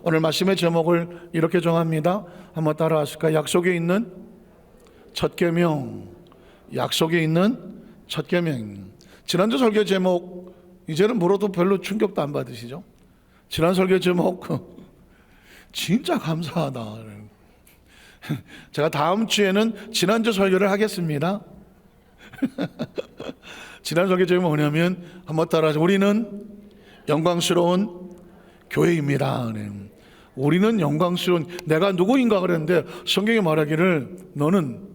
오늘 말씀의 제목을 이렇게 정합니다. 한번 따라 하실까요? 약속에 있는 첫 계명. 약속에 있는 첫 계명. 지난주 설교 제목 이제는 물어도 별로 충격도 안 받으시죠? 지난 설교 제목 진짜 감사하다. 제가 다음 주에는 지난주 설교를 하겠습니다. 지난 설교 제목이 뭐냐면 한번 따라하세요. 우리는 영광스러운 교회입니다. 우리는 영광스러운, 내가 누구인가 그랬는데 성경이 말하기를 너는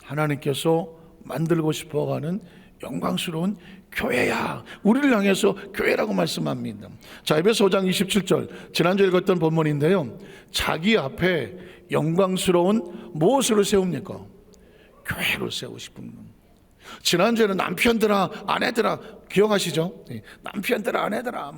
하나님께서 만들고 싶어가는 영광스러운 교회야. 우리를 향해서 교회라고 말씀합니다. 자, 에베소 5장 27절 지난주에 읽었던 본문인데요, 자기 앞에 영광스러운 무엇으로 세웁니까? 교회로 세우고 싶은 분. 지난주에는 남편들아 아내들아 기억하시죠? 남편들아 아내들아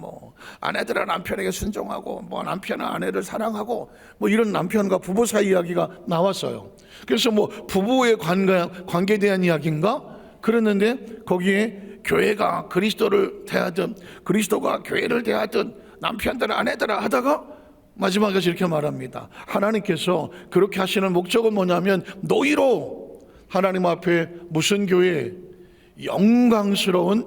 아내들아 남편에게 순종하고 남편은 아내를 사랑하고 이런 남편과 부부 사이 이야기가 나왔어요. 그래서 부부의 관계에 대한 이야기인가 그랬는데 거기에 교회가 그리스도를 대하든 그리스도가 교회를 대하든 남편들아 아내들아 하다가 마지막에 이렇게 말합니다. 하나님께서 그렇게 하시는 목적은 뭐냐면 너희로 하나님 앞에 무슨 교회? 영광스러운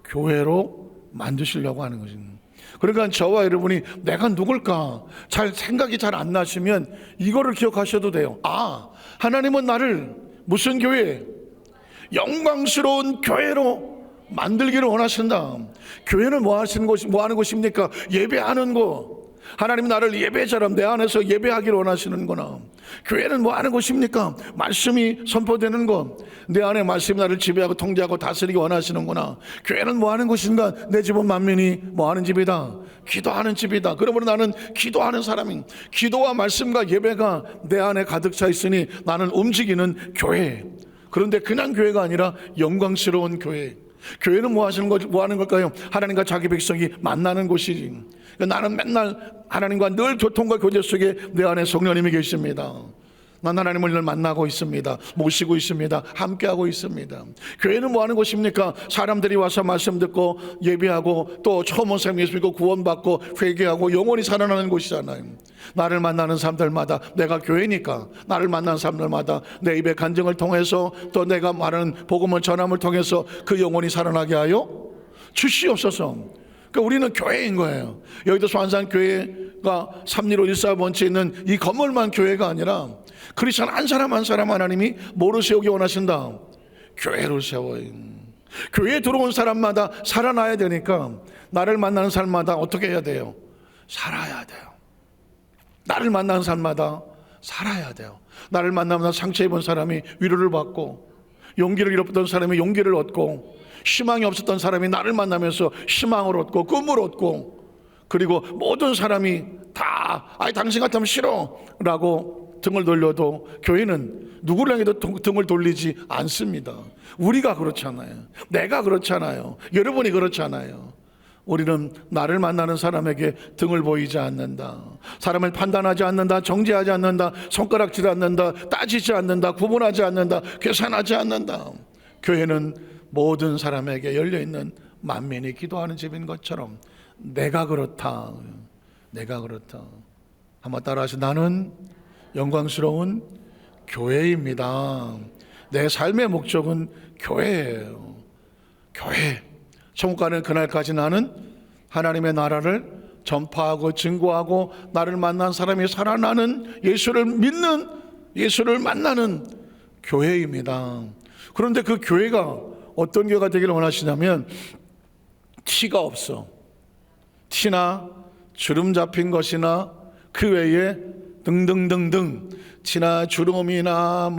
교회로 만드시려고 하는 것입니다. 그러니까 저와 여러분이 내가 누굴까 생각이 잘 안 나시면 이거를 기억하셔도 돼요. 하나님은 나를 무슨 교회? 영광스러운 교회로 만들기를 원하신다. 교회는 뭐 하는 곳입니까? 예배하는 곳. 하나님이 나를 예배자람 내 안에서 예배하기를 원하시는구나. 교회는 뭐 하는 곳입니까? 말씀이 선포되는 곳. 내 안에 말씀이 나를 지배하고 통제하고 다스리기 원하시는구나. 교회는 뭐 하는 곳인가? 내 집은 만민이 뭐 하는 집이다? 기도하는 집이다. 그러므로 나는 기도하는 사람인, 기도와 말씀과 예배가 내 안에 가득 차 있으니 나는 움직이는 교회. 그런데 그냥 교회가 아니라 영광스러운 교회. 교회는 뭐 하는 걸까요? 하나님과 자기 백성이 만나는 곳이지. 나는 맨날 하나님과 늘 교통과 교제 속에 내 안에 성령님이 계십니다. 난 하나님을 늘 만나고 있습니다. 모시고 있습니다. 함께하고 있습니다. 교회는 뭐 하는 곳입니까? 사람들이 와서 말씀 듣고 예배하고 또 처음 온 사람이 예수 믿고 구원받고 회개하고 영원히 살아나는 곳이잖아요. 나를 만나는 사람들마다 내가 교회니까 나를 만나는 사람들마다 내 입의 간증을 통해서 또 내가 말하는 복음을 전함을 통해서 그 영혼이 살아나게 하여 주시옵소서. 그러니까 우리는 교회인 거예요. 여기도 소환산교회가 315 14번째 있는 이 건물만 교회가 아니라 크리스천 한 사람 한 사람 하나님이 뭐로 세우기 원하신다? 교회로 세워요. 교회에 들어온 사람마다 살아나야 되니까 나를 만나는 사람마다 어떻게 해야 돼요? 살아야 돼요. 나를 만나는 사람마다 살아야 돼요. 나를 만나면 상처 입은 사람이 위로를 받고, 용기를 잃었던 사람이 용기를 얻고, 희망이 없었던 사람이 나를 만나면서 희망을 얻고 꿈을 얻고, 그리고 모든 사람이 다 당신 같으면 싫어 라고 등을 돌려도 교회는 누구를 향해도 등을 돌리지 않습니다. 우리가 그렇잖아요. 내가 그렇잖아요. 여러분이 그렇잖아요. 우리는 나를 만나는 사람에게 등을 보이지 않는다. 사람을 판단하지 않는다. 정죄하지 않는다. 손가락질 않는다. 따지지 않는다. 구분하지 않는다. 계산하지 않는다. 교회는 모든 사람에게 열려있는 만민이 기도하는 집인 것처럼 내가 그렇다. 내가 그렇다. 한번 따라하시죠. 나는 영광스러운 교회입니다. 내 삶의 목적은 교회예요. 교회. 천국 가는 그날까지 나는 하나님의 나라를 전파하고 증거하고 나를 만난 사람이 살아나는 예수를 믿는, 예수를 만나는 교회입니다. 그런데 그 교회가 어떤 교회가 되기를 원하시냐면 티가 없어. 티나 주름 잡힌 것이나 그 외에 등등등등 티나 주름이나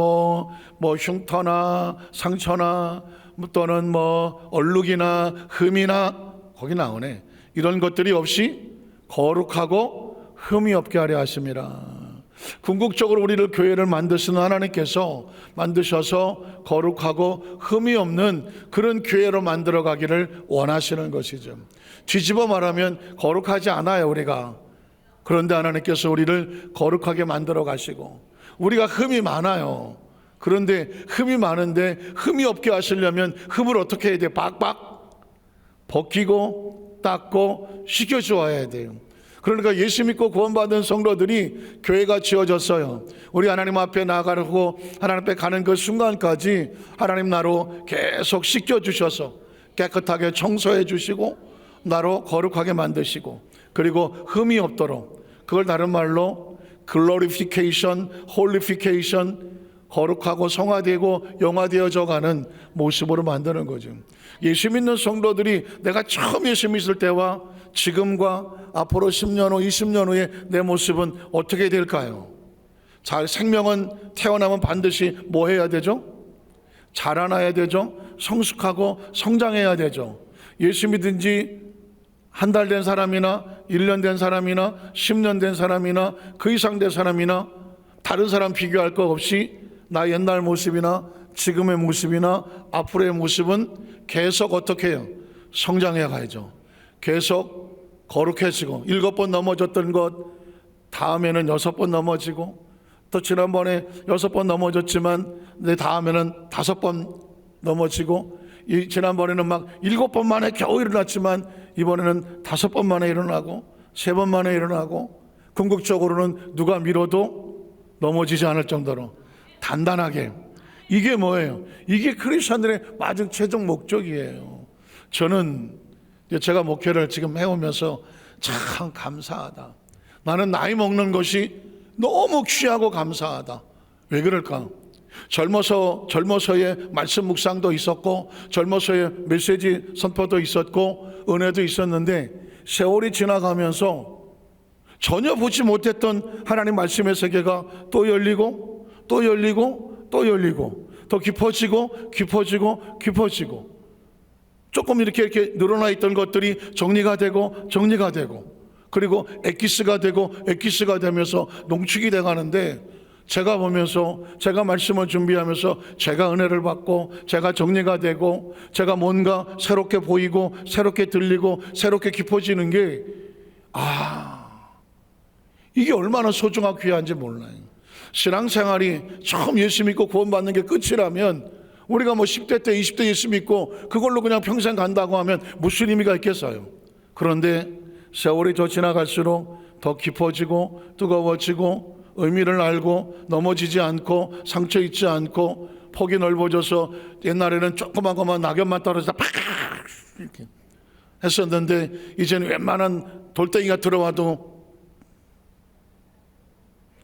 흉터나 상처나 또는 얼룩이나 흠이나 거기 나오네. 이런 것들이 없이 거룩하고 흠이 없게 하려 하심이라. 궁극적으로 우리를 교회를 만드시는 하나님께서 만드셔서 거룩하고 흠이 없는 그런 교회로 만들어 가기를 원하시는 것이죠. 뒤집어 말하면 거룩하지 않아요 우리가. 그런데 하나님께서 우리를 거룩하게 만들어 가시고, 우리가 흠이 많아요. 그런데 흠이 많은데 흠이 없게 하시려면 흠을 어떻게 해야 돼요? 박박 벗기고 닦고 씻겨주어야 돼요. 그러니까 예수 믿고 구원받은 성도들이 교회가 지어졌어요. 우리 하나님 앞에 나가려고 하나님 앞에 가는 그 순간까지 하나님 나로 계속 씻겨주셔서 깨끗하게 청소해 주시고 나로 거룩하게 만드시고, 그리고 흠이 없도록, 그걸 다른 말로 글로리피케이션, 홀리피케이션, 거룩하고 성화되고 영화되어져 가는 모습으로 만드는 거죠. 예수 믿는 성도들이 내가 처음 예수 믿을 때와 지금과 앞으로 10년 후, 20년 후에 내 모습은 어떻게 될까요? 생명은 태어나면 반드시 뭐 해야 되죠? 자라나야 되죠. 성숙하고 성장해야 되죠. 예수 믿은 지 한 달 된 사람이나 1년 된 사람이나 10년 된 사람이나 그 이상 된 사람이나 다른 사람 비교할 거 없이 나 옛날 모습이나 지금의 모습이나 앞으로의 모습은 계속 어떻게 해요? 성장해 가야죠. 계속 거룩해지고, 7번 넘어졌던 것 다음에는 6번 넘어지고, 또 지난번에 6번 넘어졌지만 내 다음에는 5번 넘어지고, 지난번에는 막 7번 만에 겨우 일어났지만 이번에는 5번 만에 일어나고 3번 만에 일어나고, 궁극적으로는 누가 밀어도 넘어지지 않을 정도로 단단하게. 이게 뭐예요? 이게 크리스천들의 마지막 최종 목적이에요. 저는 제가 목회를 지금 해오면서 참 감사하다. 나는 나이 먹는 것이 너무 귀하고 감사하다. 왜 그럴까? 젊어서의 말씀 묵상도 있었고, 젊어서의 메시지 선포도 있었고, 은혜도 있었는데, 세월이 지나가면서 전혀 보지 못했던 하나님 말씀의 세계가 또 열리고 또 열리고 또 열리고, 더 깊어지고 깊어지고 깊어지고, 조금 이렇게 늘어나 있던 것들이 정리가 되고 정리가 되고, 그리고 엑기스가 되고 엑기스가 되면서 농축이 돼 가는데, 제가 보면서, 제가 말씀을 준비하면서 제가 은혜를 받고 제가 정리가 되고 제가 뭔가 새롭게 보이고 새롭게 들리고 새롭게 깊어지는 게, 이게 얼마나 소중하고 귀한지 몰라요. 신앙생활이 처음 예수 믿고 구원받는 게 끝이라면, 우리가 뭐 10대 때 20대 예수 믿고 그걸로 그냥 평생 간다고 하면 무슨 의미가 있겠어요? 그런데 세월이 더 지나갈수록 더 깊어지고 뜨거워지고, 의미를 알고 넘어지지 않고 상처 있지 않고, 폭이 넓어져서 옛날에는 조그만 것만 낙엽만 떨어져서 팍 이렇게 했었는데, 이제는 웬만한 돌덩이가 들어와도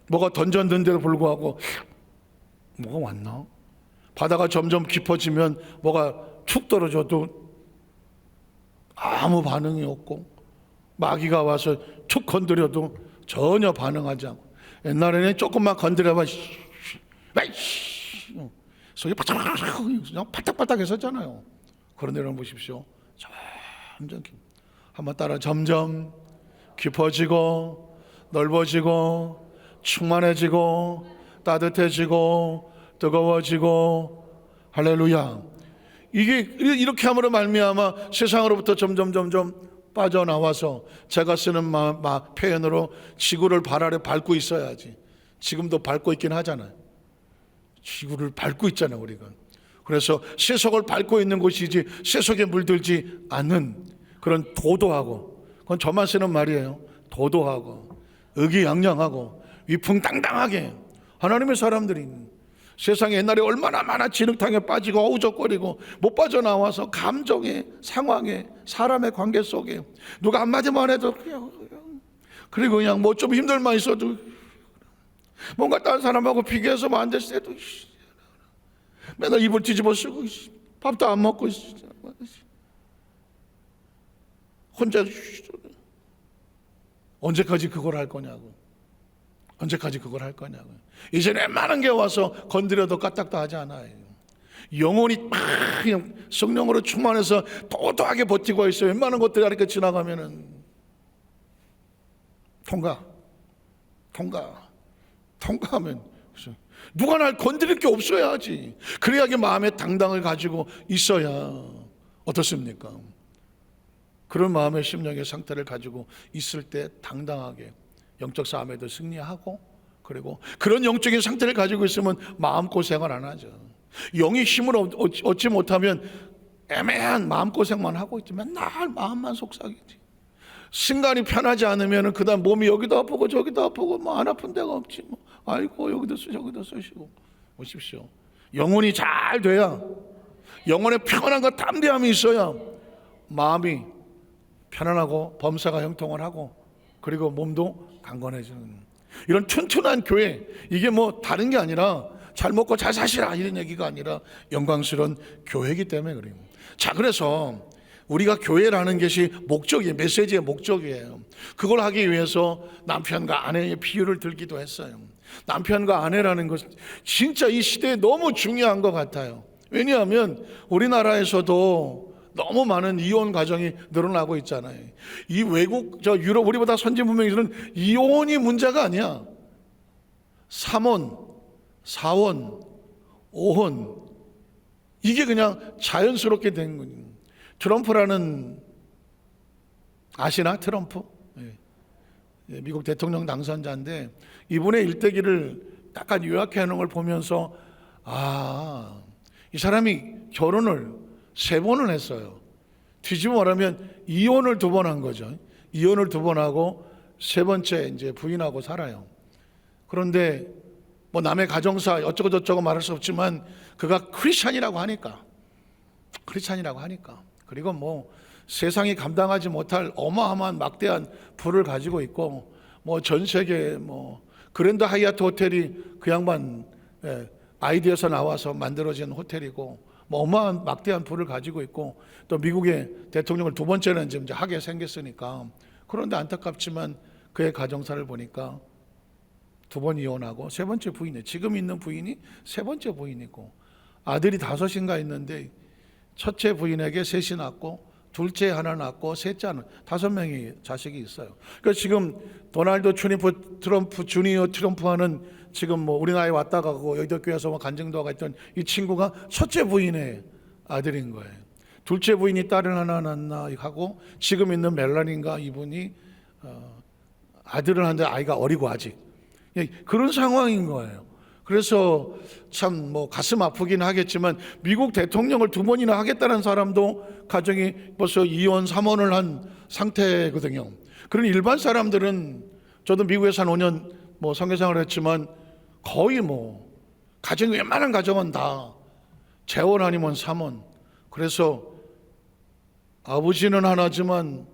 뭐가 던졌는데도 불구하고 뭐가 왔나? 바다가 점점 깊어지면 뭐가 툭 떨어져도 아무 반응이 없고, 마귀가 와서 툭 건드려도 전혀 반응하지 않고, 옛날에는 조금만 건드려봐 속이 팔딱팔딱 했었잖아요. 그런데 여러분 보십시오. 점점 한번 따라, 점점 깊어지고 넓어지고 충만해지고 따뜻해지고 뜨거워지고. 할렐루야. 이게 이렇게 함으로 말미암아 세상으로부터 점점 빠져나와서, 제가 쓰는 표현으로 지구를 발 아래 밟고 있어야지. 지금도 밟고 있긴 하잖아요. 지구를 밟고 있잖아요, 우리가. 그래서 세속을 밟고 있는 곳이지 세속에 물들지 않는 그런 도도하고, 그건 저만 쓰는 말이에요. 도도하고 의기양양하고 위풍당당하게 하나님의 사람들이, 세상에 옛날에 얼마나 많아 진흙탕에 빠지고 어우적거리고 못 빠져나와서 감정의 상황에, 사람의 관계 속에 누가 한마디만 해도 그리고 그냥 뭐 좀 힘들만 있어도 뭔가 다른 사람하고 비교해서 뭐 안 됐을 때도 맨날 입을 뒤집어 쓰고 밥도 안 먹고 혼자. 언제까지 그걸 할 거냐고. 언제까지 그걸 할 거냐고. 이제 웬만한 게 와서 건드려도 까딱도 하지 않아요. 영혼이 막 그냥 성령으로 충만해서 도도하게 버티고 있어요. 웬만한 것들이 이렇게 지나가면은 통과하면 누가 날 건드릴 게 없어야지. 그래야 마음의 당당을 가지고 있어야. 어떻습니까? 그런 마음의 심령의 상태를 가지고 있을 때 당당하게 영적 싸움에도 승리하고, 그리고 그런 영적인 상태를 가지고 있으면 마음고생을 안 하죠. 영이 힘을 얻지 못하면 애매한 마음고생만 하고 있지. 맨날 마음만 속삭이지. 신간이 편하지 않으면 그다음 몸이 여기도 아프고 저기도 아프고 뭐 안 아픈 데가 없지 뭐. 아이고 여기도 쓰 저기도 쓰시고 보십시오. 영혼이 잘 돼야, 영혼의 평안함과 담대함이 있어야 마음이 편안하고 범사가 형통을 하고, 그리고 몸도 강건해지는 이런 튼튼한 교회. 이게 뭐 다른 게 아니라 잘 먹고 잘 사시라 이런 얘기가 아니라 영광스러운 교회이기 때문에 그래요. 자, 그래서 우리가 교회라는 것이 목적이에요. 메시지의 목적이에요. 그걸 하기 위해서 남편과 아내의 비유를 들기도 했어요. 남편과 아내라는 것은 진짜 이 시대에 너무 중요한 것 같아요. 왜냐하면 우리나라에서도 너무 많은 이혼 가정이 늘어나고 있잖아요. 이 외국, 유럽, 우리보다 선진 문명에서는 이혼이 문제가 아니야. 3혼, 4혼, 5혼, 이게 그냥 자연스럽게 된 거예요. 트럼프라는, 아시나? 트럼프? 미국 대통령 당선자인데 이분의 일대기를 약간 요약해 놓은 걸 보면서 이 사람이 결혼을 3번을 했어요. 뒤집어 말하면 이혼을 2번 한 거죠. 이혼을 2번 하고 3번째 이제 부인하고 살아요. 그런데 뭐 남의 가정사 어쩌고 저쩌고 말할 수 없지만 그가 크리스찬이라고 하니까, 그리고 뭐 세상이 감당하지 못할 어마어마한 막대한 부를 가지고 있고, 뭐 전 세계 뭐 그랜드 하얏트 호텔이 그 양반 아이디어에서 나와서 만들어진 호텔이고, 뭐 어마어마한 막대한 부를 가지고 있고, 또 미국의 대통령을 2번째는 지금 이제 하게 생겼으니까. 그런데 안타깝지만 그의 가정사를 보니까 2번 이혼하고 3번째 부인이, 지금 있는 부인이 3번째 부인이고, 아들이 5인가 있는데 첫째 부인에게 3이 낳고, 둘째 하나 낳고, 셋째는 5명이 자식이 있어요. 그러니까 지금 도널드 트럼프 주니어 트럼프와는 지금 뭐 우리 나라에 왔다 가고 여의도 교회에서 뭐 간증도가 있던 이 친구가 첫째 부인의 아들인 거예요. 둘째 부인이 딸을 하나 낳나 하고, 지금 있는 멜라닌가 이분이 아들을 하는데 아이가 어리고 아직 그런 상황인 거예요. 그래서 참 뭐 가슴 아프긴 하겠지만 미국 대통령을 2번이나 하겠다는 사람도 가정이 벌써 2혼 3혼을 한 상태거든요. 그런 일반 사람들은, 저도 미국에서 한 5년 뭐 선교생활을 했지만 거의 뭐 가정이 웬만한 가정은 다 재혼 아니면 3혼. 그래서 아버지는 하나지만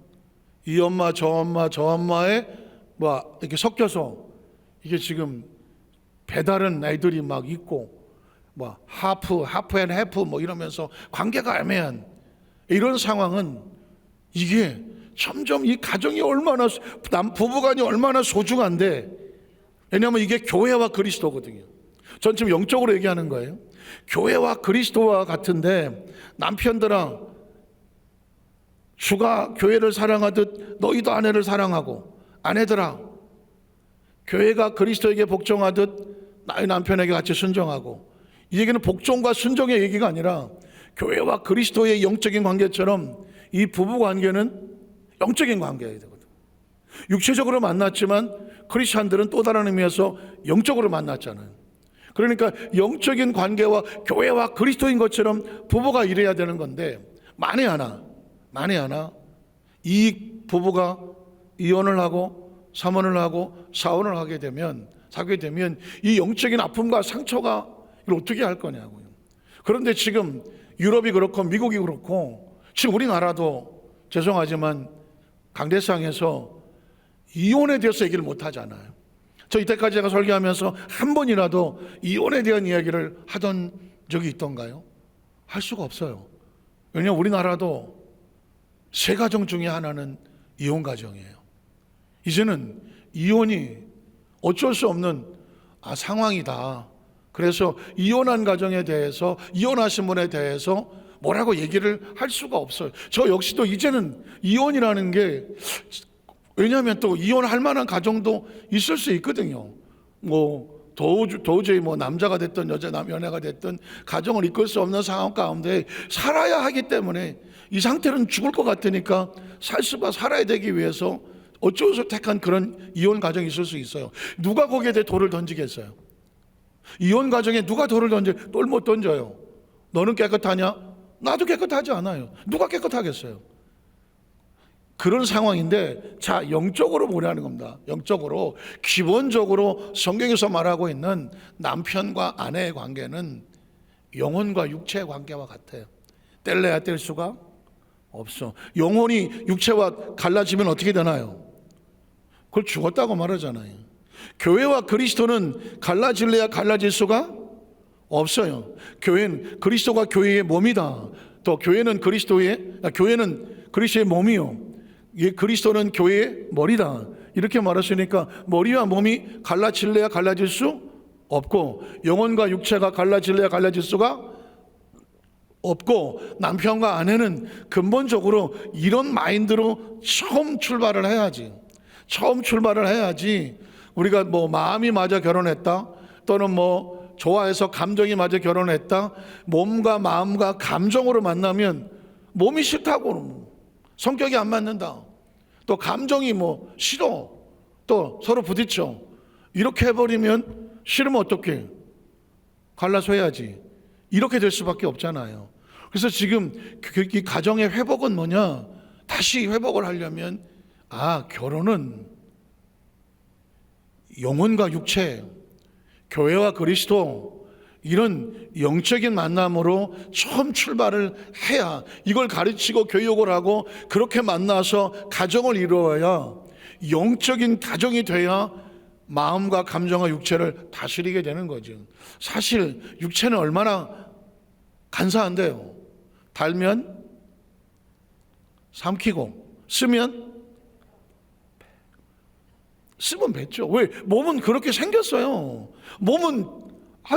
이 엄마 저 엄마의 뭐 이렇게 섞여서 이게 지금 배다른 애들이 막 있고, 뭐 하프 앤 해프 뭐 이러면서 관계가 애매한 이런 상황은, 이게 점점 이 가정이 얼마나, 부부간이 얼마나 소중한데, 왜냐하면 이게 교회와 그리스도거든요. 전 지금 영적으로 얘기하는 거예요. 교회와 그리스도와 같은데, 남편들아 주가 교회를 사랑하듯 너희도 아내를 사랑하고, 아내들아 교회가 그리스도에게 복종하듯 나의 남편에게 같이 순종하고. 이 얘기는 복종과 순종의 얘기가 아니라 교회와 그리스도의 영적인 관계처럼 이 부부 관계는 영적인 관계여야 되거든. 육체적으로 만났지만 크리스찬들은 또 다른 의미에서 영적으로 만났잖아요. 그러니까 영적인 관계와 교회와 그리스도인 것처럼 부부가 이래야 되는 건데, 만에 하나 이 부부가 이혼을 하고 3혼을 하고 4혼을 하게 되면 이 영적인 아픔과 상처가 이걸 어떻게 할 거냐고요. 그런데 지금 유럽이 그렇고 미국이 그렇고, 지금 우리나라도 죄송하지만 강대상에서 이혼에 대해서 얘기를 못 하잖아요. 저 이때까지 제가 설교하면서 한 번이라도 이혼에 대한 이야기를 하던 적이 있던가요? 할 수가 없어요. 왜냐하면 우리나라도 3가정 중에 하나는 이혼 가정이에요. 이제는 이혼이 어쩔 수 없는 상황이다. 그래서 이혼한 가정에 대해서, 이혼하신 분에 대해서 뭐라고 얘기를 할 수가 없어요. 저 역시도 이제는 이혼이라는 게, 왜냐하면 또 이혼할 만한 가정도 있을 수 있거든요. 뭐 도저히 뭐 남자가 됐든 연애가 됐든 가정을 이끌 수 없는 상황 가운데 살아야 하기 때문에, 이 상태는 죽을 것 같으니까 살아야 되기 위해서 어쩔 수 없이 택한 그런 이혼 가정이 있을 수 있어요. 누가 거기에 대해 돌을 던지겠어요? 이혼 가정에 누가 돌을 돌 못 던져요. 너는 깨끗하냐? 나도 깨끗하지 않아요. 누가 깨끗하겠어요? 그런 상황인데, 자, 영적으로 보려는 겁니다. 영적으로, 기본적으로 성경에서 말하고 있는 남편과 아내의 관계는 영혼과 육체의 관계와 같아요. 뗄래야 뗄 수가 없어. 영혼이 육체와 갈라지면 어떻게 되나요? 그걸 죽었다고 말하잖아요. 교회와 그리스도는 갈라질래야 갈라질 수가 없어요. 교회는 그리스도가 교회의 몸이다. 또 교회는 그리스도의 몸이요, 그리스도는 교회의 머리다. 이렇게 말했으니까 머리와 몸이 갈라질래야 갈라질 수 없고, 영혼과 육체가 갈라질래야 갈라질 수가 없고, 남편과 아내는 근본적으로 이런 마인드로 처음 출발을 해야지. 우리가 뭐 마음이 맞아 결혼했다, 또는 뭐 좋아해서 감정이 맞아 결혼했다, 몸과 마음과 감정으로 만나면 몸이 싫다고, 성격이 안 맞는다, 또 감정이 뭐 싫어, 또 서로 부딪혀, 이렇게 해버리면 싫으면 어떻게? 갈라서 해야지. 이렇게 될 수밖에 없잖아요. 그래서 지금 이 가정의 회복은 뭐냐? 다시 회복을 하려면, 결혼은 영혼과 육체, 교회와 그리스도, 이런 영적인 만남으로 처음 출발을 해야, 이걸 가르치고 교육을 하고 그렇게 만나서 가정을 이루어야, 영적인 가정이 돼야 마음과 감정과 육체를 다스리게 되는 거죠. 사실 육체는 얼마나 간사한데요. 달면 삼키고, 쓰면 뱉죠. 왜? 몸은 그렇게 생겼어요. 몸은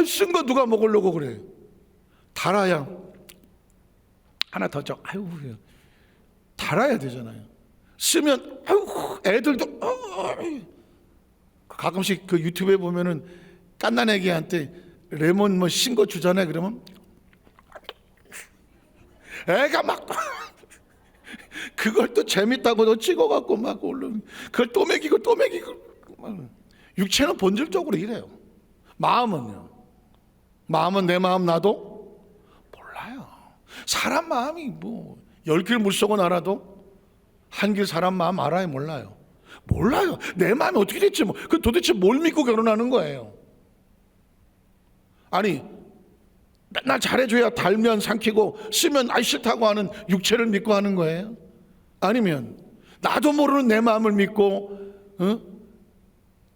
쓴 거 누가 먹으려고 그래? 달아야 하나 더 줘. 달아야 되잖아요. 쓰면 애들도 가끔씩 그 유튜브에 보면은 깐난애기한테 레몬 뭐 신 거 주잖아요. 그러면 애가 막 그걸 또 재밌다고 또 찍어갖고 막 올르면 그걸 또 먹이고 육체는 본질적으로 이래요. 마음은요? 마음은 내 마음 나도 몰라요. 사람 마음이 뭐 10길 물속은 알아도 한 길 사람 마음 알아요, 몰라요? 몰라요. 내 마음이 어떻게 됐지 뭐. 그 도대체 뭘 믿고 결혼하는 거예요? 아니, 맨날 잘해줘야 달면 삼키고 쓰면 싫다고 하는 육체를 믿고 하는 거예요? 아니면 나도 모르는 내 마음을 믿고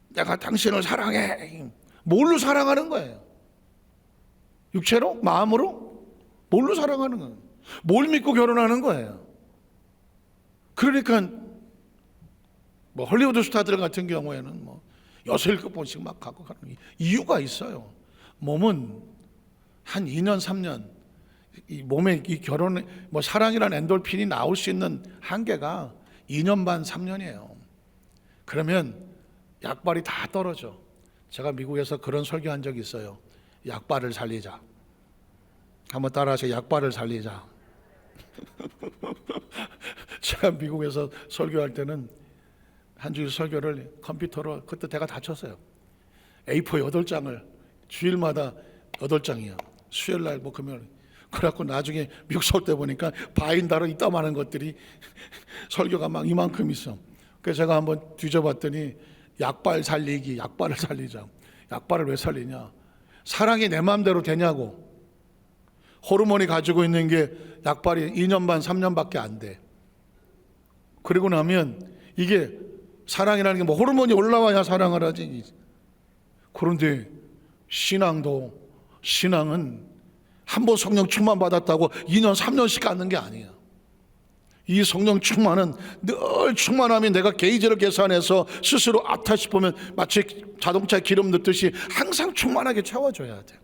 내가 당신을 사랑해, 뭘로 사랑하는 거예요? 육체로? 마음으로? 뭘로 사랑하는 거예요? 뭘 믿고 결혼하는 거예요? 그러니까 뭐 헐리우드 스타들 같은 경우에는 뭐 6-7번씩 막 갖고 가는 이유가 있어요. 몸은 한 2년 3년, 이 몸에 이 결혼에 뭐 사랑이라는 엔돌핀이 나올 수 있는 한계가 2년 반 3년이에요. 그러면 약발이 다 떨어져. 제가 미국에서 그런 설교한 적이 있어요. 약발을 살리자. 한번 따라하세요. 약발을 살리자. 제가 미국에서 설교할 때는 한 주일 설교를 컴퓨터로, 그때 제가 다쳤어요. A4 8장을 주일마다 8장이요. 수요일날 뭐 금요일. 그래갖고 나중에 미국 설 때 보니까 바인다로 이따만한 것들이 설교가 막 이만큼 있어. 그래서 제가 한번 뒤져봤더니 약발 살리기, 약발을 살리자. 약발을 왜 살리냐? 사랑이 내 마음대로 되냐고. 호르몬이 가지고 있는 게 약발이 2년 반 3년밖에 안 돼. 그리고 나면 이게 사랑이라는 게 뭐 호르몬이 올라와야 사랑을 하지. 그런데 신앙은 한 번 성령 충만 받았다고 2년 3년씩 갖는 게 아니에요. 이 성령 충만은 늘 충만하면 내가 게이지를 계산해서 스스로 아타 싶으면 마치 자동차에 기름 넣듯이 항상 충만하게 채워줘야 돼.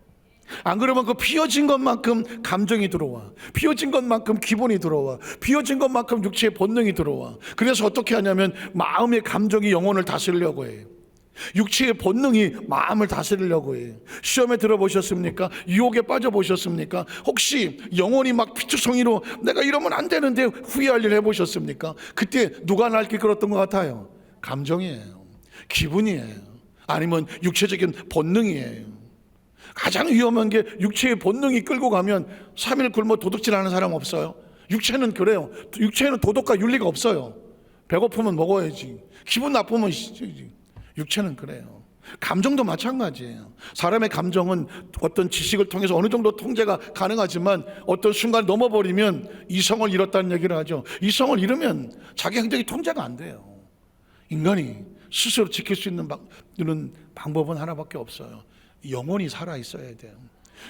안 그러면 그 비워진 것만큼 감정이 들어와, 비워진 것만큼 기분이 들어와, 비워진 것만큼 육체의 본능이 들어와. 그래서 어떻게 하냐면 마음의 감정이 영혼을 다스리려고 해요. 육체의 본능이 마음을 다스리려고 해요. 시험에 들어보셨습니까? 유혹에 빠져보셨습니까? 혹시 영혼이 막 피투성이로 내가 이러면 안 되는데 후회할 일 해보셨습니까? 그때 누가 날 이끌었던 것 같아요? 감정이에요, 기분이에요, 아니면 육체적인 본능이에요. 가장 위험한 게 육체의 본능이 끌고 가면 3일 굶어 도둑질하는 사람 없어요? 육체는 그래요. 육체는 도덕과 윤리가 없어요. 배고프면 먹어야지. 기분 나쁘면 쉬지. 육체는 그래요. 감정도 마찬가지예요. 사람의 감정은 어떤 지식을 통해서 어느 정도 통제가 가능하지만 어떤 순간 넘어버리면 이성을 잃었다는 얘기를 하죠. 이성을 잃으면 자기 행동이 통제가 안 돼요. 인간이 스스로 지킬 수 있는 방법은 하나밖에 없어요. 영혼이 살아있어야 돼요.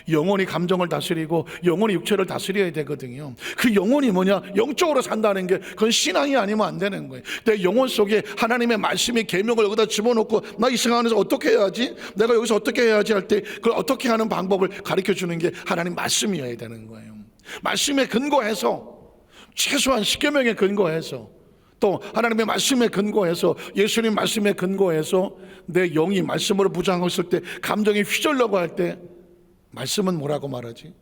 영혼이 감정을 다스리고 영혼이 육체를 다스려야 되거든요. 그 영혼이 뭐냐? 영적으로 산다는 게 그건 신앙이 아니면 안 되는 거예요. 내 영혼 속에 하나님의 말씀의 계명을 여기다 집어넣고 나 이 세상 안에서 어떻게 해야지? 내가 여기서 어떻게 해야지 할 때 그걸 어떻게 하는 방법을 가르쳐 주는 게 하나님 말씀이어야 되는 거예요. 말씀에 근거해서 최소한 십계명에 근거해서 또 하나님의 말씀에 근거해서 예수님 말씀에 근거해서 내 영이 말씀으로 무장했을 때 감정이 휘둘려고 할 때 말씀은 뭐라고 말하지?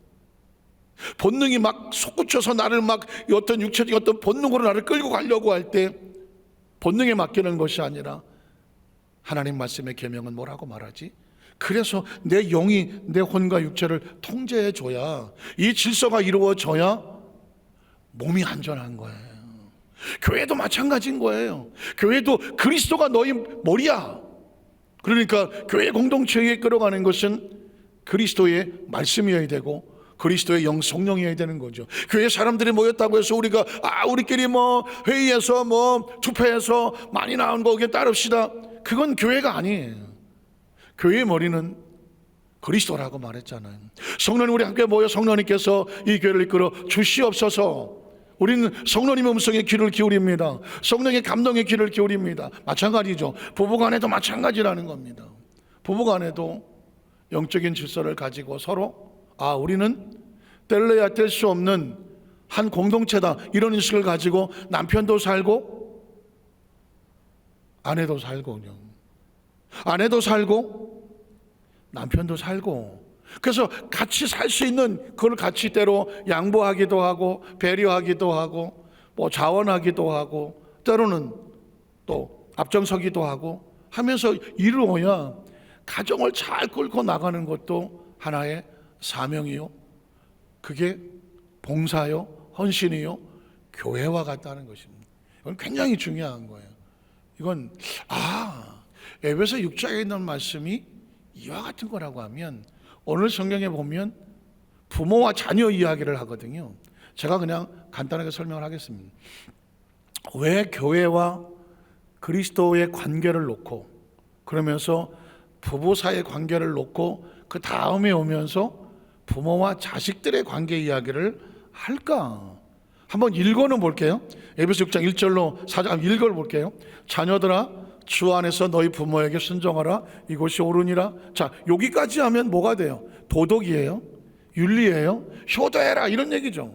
본능이 막 솟구쳐서 나를 막 어떤 육체적인 어떤 본능으로 나를 끌고 가려고 할 때 본능에 맡기는 것이 아니라 하나님 말씀의 계명은 뭐라고 말하지? 그래서 내 영이 내 혼과 육체를 통제해 줘야 이 질서가 이루어져야 몸이 안전한 거예요. 교회도 마찬가지인 거예요. 교회도 그리스도가 너희 머리야. 그러니까 교회 공동체에 끌어가는 것은 그리스도의 말씀이어야 되고 그리스도의 성령이어야 되는 거죠. 교회 사람들이 모였다고 해서 우리가 우리끼리 뭐 회의해서 뭐 투표해서 많이 나온 거기에 따릅시다. 그건 교회가 아니에요. 교회의 머리는 그리스도라고 말했잖아요. 성령님 우리 함께 모여 성령님께서 이 교회를 이끌어 주시옵소서. 우리는 성령님의 음성에 귀를 기울입니다. 성령의 감동에 귀를 기울입니다. 마찬가지죠. 부부간에도 마찬가지라는 겁니다. 부부간에도 영적인 질서를 가지고 서로 우리는 뗄래야 뗄 수 없는 한 공동체다 이런 인식을 가지고 남편도 살고 아내도 살고 아내도 살고 남편도 살고 그래서 같이 살 수 있는 그걸 같이 때로 양보하기도 하고 배려하기도 하고 뭐 자원하기도 하고 때로는 또 앞장서기도 하고 하면서 이루어야 가정을 잘 끌고 나가는 것도 하나의 사명이요. 그게 봉사요, 헌신이요, 교회와 같다는 것입니다. 이건 굉장히 중요한 거예요. 이건 에베소 6장에 있는 말씀이 이와 같은 거라고 하면 오늘 성경에 보면 부모와 자녀 이야기를 하거든요. 제가 그냥 간단하게 설명을 하겠습니다. 왜 교회와 그리스도의 관계를 놓고 그러면서 부부 사이의 관계를 놓고 그 다음에 오면서 부모와 자식들의 관계 이야기를 할까? 한번 읽어는 볼게요. 에베소 6장 1절로 4장 읽어볼게요. 자녀들아 주 안에서 너희 부모에게 순종하라. 이것이 옳으니라. 자, 여기까지 하면 뭐가 돼요? 도덕이에요? 윤리예요? 효도해라 이런 얘기죠.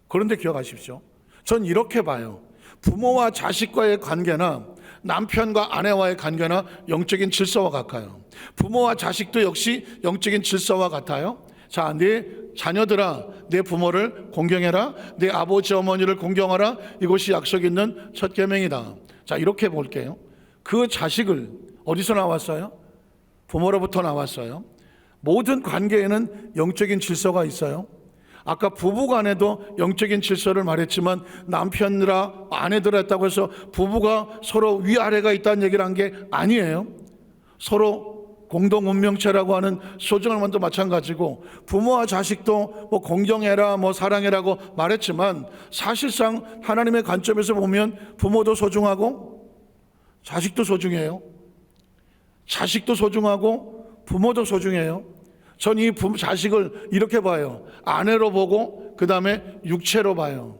그런데 기억하십시오. 전 이렇게 봐요. 부모와 자식과의 관계나 남편과 아내와의 관계나 영적인 질서와 같아요. 부모와 자식도 역시 영적인 질서와 같아요. 자, 네 자녀들아 내 부모를 공경해라. 내 아버지 어머니를 공경하라. 이것이 약속 있는 첫 계명이다. 자, 이렇게 볼게요. 그 자식을 어디서 나왔어요? 부모로부터 나왔어요. 모든 관계에는 영적인 질서가 있어요. 아까 부부간에도 영적인 질서를 말했지만 남편이라 아내들아 했다고 해서 부부가 서로 위아래가 있다는 얘기를 한 게 아니에요. 서로 공동 운명체라고 하는 소중한 것도 마찬가지고 부모와 자식도 뭐 공경해라 뭐 사랑해라고 말했지만 사실상 하나님의 관점에서 보면 부모도 소중하고 자식도 소중해요. 자식도 소중하고 부모도 소중해요. 전 이 자식을 이렇게 봐요. 아내로 보고 그 다음에 육체로 봐요.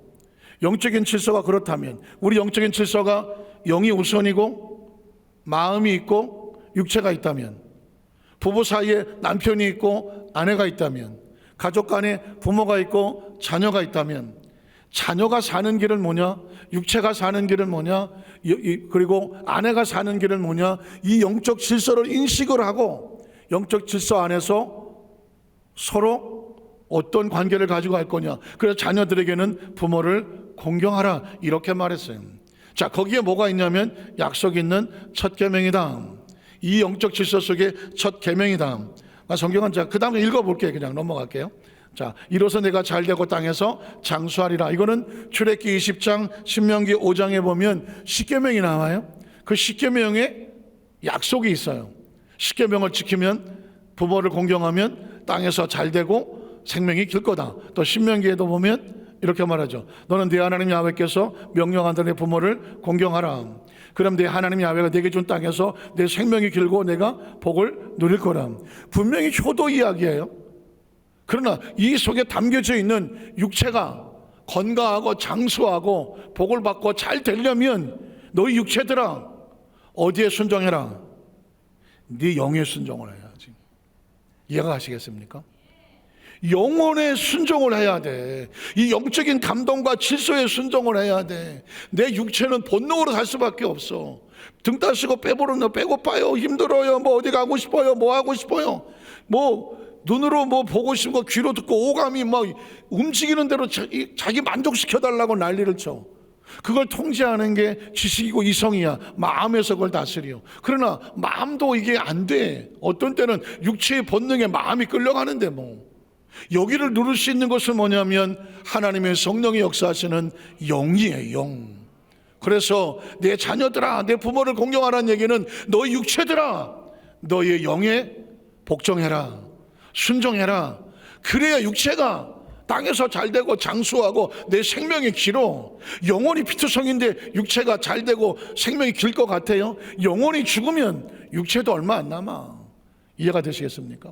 영적인 질서가 그렇다면 우리 영적인 질서가 영이 우선이고 마음이 있고 육체가 있다면 부부 사이에 남편이 있고 아내가 있다면 가족 간에 부모가 있고 자녀가 있다면 자녀가 사는 길은 뭐냐? 육체가 사는 길은 뭐냐? 그리고 아내가 사는 길은 뭐냐? 이 영적 질서를 인식을 하고 영적 질서 안에서 서로 어떤 관계를 가지고 갈 거냐. 그래서 자녀들에게는 부모를 공경하라 이렇게 말했어요. 자, 거기에 뭐가 있냐면 약속 있는 첫 계명이다. 이 영적 질서 속의 첫 계명이다. 성경은 자, 그 다음에 읽어볼게요. 그냥 넘어갈게요. 자, 이로써 내가 잘되고 땅에서 장수하리라. 이거는 출애굽기 20장, 신명기 5장에 보면 십계명이 나와요. 그 십계명에 약속이 있어요. 십계명을 지키면, 부모를 공경하면 땅에서 잘되고 생명이 길 거다. 또 신명기에도 보면 이렇게 말하죠. 너는 네 하나님 야훼께서 명령한 대로 내 부모를 공경하라. 그럼 내 하나님 야훼가 내게 준 땅에서 내 생명이 길고 내가 복을 누릴 거라. 분명히 효도 이야기예요. 그러나 이 속에 담겨져 있는 육체가 건강하고 장수하고 복을 받고 잘 되려면 너희 육체들아 어디에 순종해라? 네 영에 순종을 해야지. 이해가 가시겠습니까? 영혼에 순종을 해야 돼. 이 영적인 감동과 질서에 순종을 해야 돼. 내 육체는 본능으로 살 수밖에 없어. 등 따시고 배부르면 배고파요, 힘들어요, 뭐 어디 가고 싶어요, 뭐 하고 싶어요, 뭐 눈으로 뭐 보고 싶고 귀로 듣고 오감이 막 움직이는 대로 자기 만족시켜달라고 난리를 쳐. 그걸 통제하는 게 지식이고 이성이야. 마음에서 그걸 다스려. 그러나 마음도 이게 안 돼. 어떤 때는 육체의 본능에 마음이 끌려가는데 뭐. 여기를 누를 수 있는 것은 뭐냐면 하나님의 성령이 역사하시는 영이에요. 영. 그래서 내 자녀들아, 내 부모를 공경하라는 얘기는 너희 육체들아, 너의 영에 복종해라, 순종해라. 그래야 육체가 땅에서 잘되고 장수하고 내 생명이 길어. 영혼이 피투성인데 육체가 잘되고 생명이 길 것 같아요? 영혼이 죽으면 육체도 얼마 안 남아. 이해가 되시겠습니까?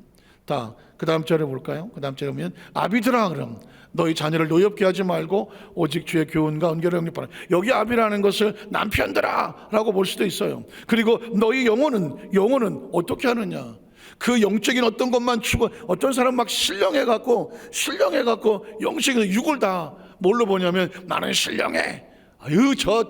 그 다음 절에 볼까요? 그 다음 절에 보면 아비들아, 그럼 너희 자녀를 노엽게 하지 말고 오직 주의 교훈과 은혜로 영립하라. 여기 아비라는 것을 남편들아 라고 볼 수도 있어요. 그리고 너희 영혼은 어떻게 하느냐? 그 영적인 어떤 것만 추구. 어떤 사람 막 신령해갖고 영적인 육을 다 뭘로 보냐면 나는 신령해, 아유 저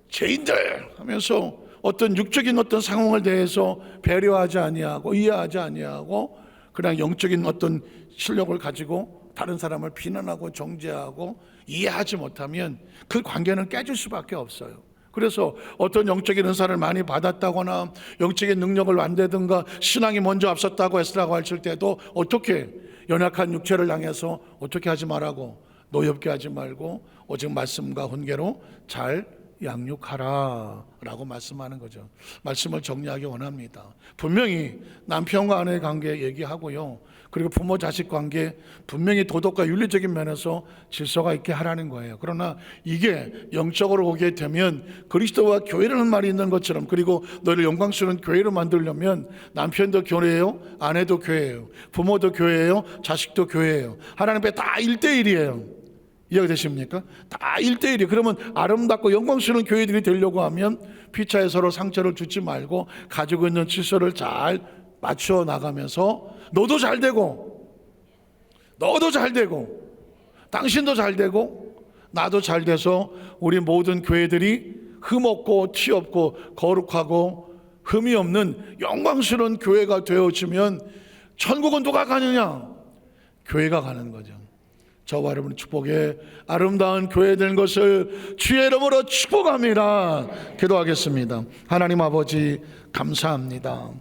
죄인들 하면서 어떤 육적인 어떤 상황을 대해서 배려하지 아니하고 이해하지 아니하고 그냥 영적인 어떤 실력을 가지고 다른 사람을 비난하고 정죄하고 이해하지 못하면 그 관계는 깨질 수밖에 없어요. 그래서 어떤 영적인 은사를 많이 받았다거나 영적인 능력을 만들든가 신앙이 먼저 앞섰다고 했으라고 할 때도 어떻게 연약한 육체를 향해서 어떻게 하지 말라고, 노엽게 하지 말고 오직 말씀과 훈계로 잘 양육하라 라고 말씀하는 거죠. 말씀을 정리하기 원합니다. 분명히 남편과 아내의 관계 얘기하고요, 그리고 부모 자식 관계 분명히 도덕과 윤리적인 면에서 질서가 있게 하라는 거예요. 그러나 이게 영적으로 오게 되면 그리스도와 교회라는 말이 있는 것처럼, 그리고 너희를 영광스러운 교회로 만들려면 남편도 교회예요, 아내도 교회예요, 부모도 교회예요, 자식도 교회예요. 하나님 앞에 다 1대1이에요. 이해가 되십니까? 다 1대1이에요. 그러면 아름답고 영광스러운 교회들이 되려고 하면 피차에 서로 상처를 주지 말고 가지고 있는 질서를 잘 맞춰 나가면서 너도 잘 되고 당신도 잘 되고 나도 잘 돼서 우리 모든 교회들이 흠없고 티없고 거룩하고 흠이 없는 영광스러운 교회가 되어지면 천국은 누가 가느냐? 교회가 가는 거죠. 저와 여러분의 축복의 아름다운 교회 된 것을 주의 이름으로 축복합니다. 기도하겠습니다. 하나님 아버지 감사합니다.